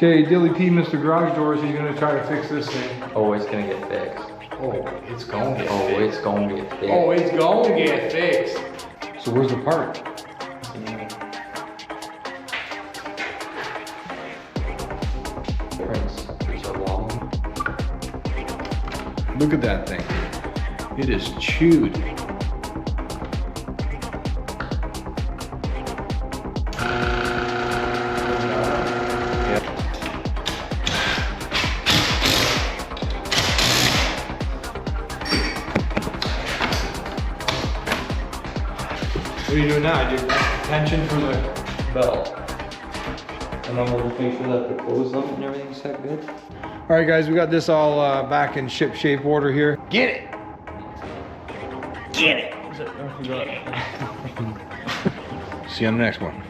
Okay, Dilly P, Mr. Garage Doors, are you gonna try to fix this thing? Oh, it's gonna get fixed. Oh, it's gonna get Oh, fixed. it's gonna get fixed. Oh, it's gonna get fixed. So where's the part? There's a wall. Look at that thing. It is chewed. What are you doing now? You're tension for the belt. And then we'll just make sure that the clothes up and everything's set good. All right, guys, we got this all back in ship shape order here. Get it! Get it! See you on the next one.